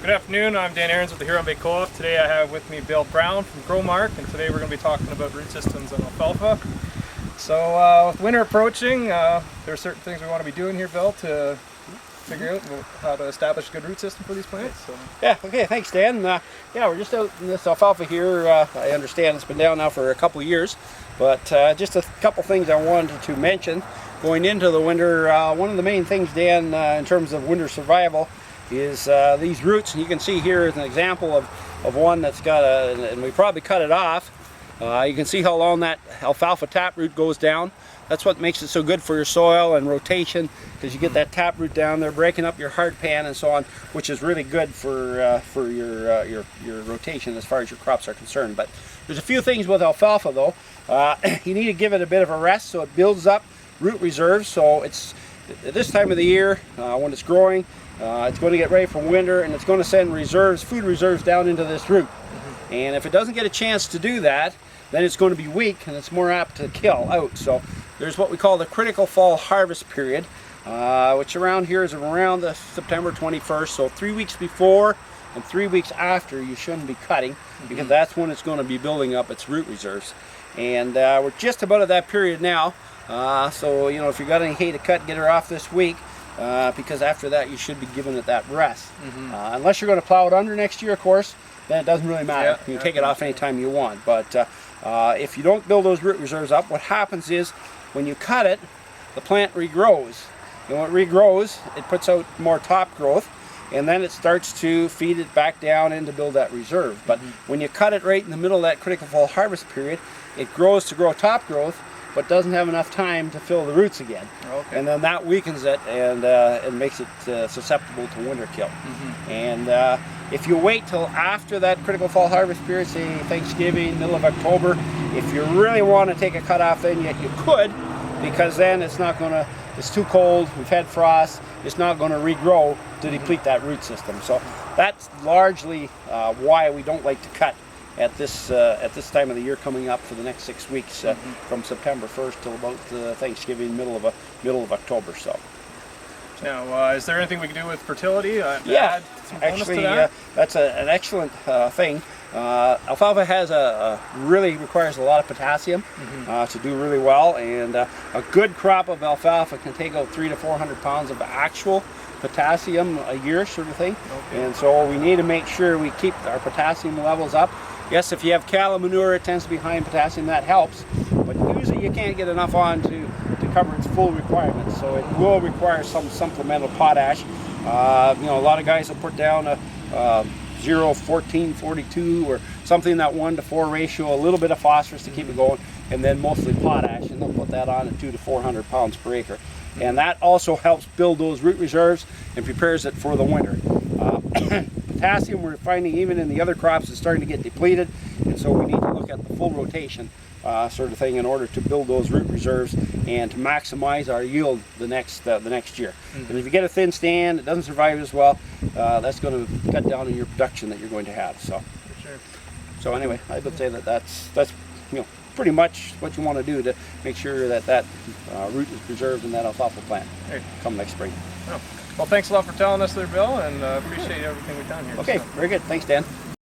Good afternoon, I'm Dan Ahrens with the Huron Co-op. Today I have with me Bill Brown from Growmark, and today we're going to be talking about root systems on alfalfa. So with winter approaching, there are certain things we want to be doing here, Bill, to figure out how to establish a good root system for these plants. So. Yeah, okay, thanks Dan. Yeah, we're just out in this alfalfa here. I understand it's been down now for a couple of years, but just a couple things I wanted to mention. Going into the winter, one of the main things, Dan, in terms of winter survival is these roots. And you can see here is an example of one that's got and we probably cut it off. You can see how long that alfalfa taproot goes down. That's what makes it so good for your soil and rotation, because you get that taproot down there breaking up your hard pan and so on, which is really good for your rotation as far as your crops are concerned. But there's a few things with alfalfa though. You need to give it a bit of a rest so it builds up root reserves. So it's at this time of the year when it's growing, it's going to get ready for winter, and it's going to send reserves, food reserves, down into this root. And if it doesn't get a chance to do that, then it's going to be weak and it's more apt to kill out. So there's what we call the critical fall harvest period, which around here is around the September 21st. So 3 weeks before and 3 weeks after you shouldn't be cutting, because that's when it's going to be building up its root reserves. And we're just about at that period now. So you know, if you got any hay to cut, get her off this week. Because after that you should be giving it that rest. Unless you're going to plow it under next year, of course, then it doesn't really matter. You can take it off anytime you want. But if you don't build those root reserves up, what happens is when you cut it, the plant regrows. And when it regrows, it puts out more top growth, and then it starts to feed it back down in to build that reserve. But when you cut it right in the middle of that critical fall harvest period, it grows to grow top growth, but doesn't have enough time to fill the roots again. And then that weakens it and it makes it susceptible to winter kill. And if you wait till after that critical fall harvest period, say Thanksgiving, middle of October, if you really want to take a cut off, then you could, because then it's not going to, it's too cold, we've had frost, it's not going to regrow to deplete that root system. So that's largely why we don't like to cut at this time of the year coming up for the next 6 weeks, from September 1st till about Thanksgiving, middle of October. So now, is there anything we can do with fertility? Yeah, actually, that's an excellent thing. Alfalfa has really requires a lot of potassium to do really well, and a good crop of alfalfa can take out 300 to 400 pounds of actual potassium a year, sort of thing. And so we need to make sure we keep our potassium levels up. Yes, if you have cattle manure, it tends to be high in potassium, that helps, but usually you can't get enough on to cover its full requirements, so it will require some supplemental potash. You know, a lot of guys will put down a 0, 14, 42, or something in that 1:4 ratio, a little bit of phosphorus to keep it going, and then mostly potash, and they'll put that on at 200 to 400 pounds per acre. And that also helps build those root reserves and prepares it for the winter. Potassium, we're finding even in the other crops, is starting to get depleted, and so we need to look at the full rotation sort of thing in order to build those root reserves and to maximize our yield the next year. And if you get a thin stand, it doesn't survive as well, that's going to cut down on your production that you're going to have. So, so anyway, I would say that's you know, pretty much what you want to do to make sure that root is preserved in that alfalfa plant come next spring. Well, thanks a lot for telling us there, Bill, and appreciate everything we've done here. Okay, very good. Thanks, Dan.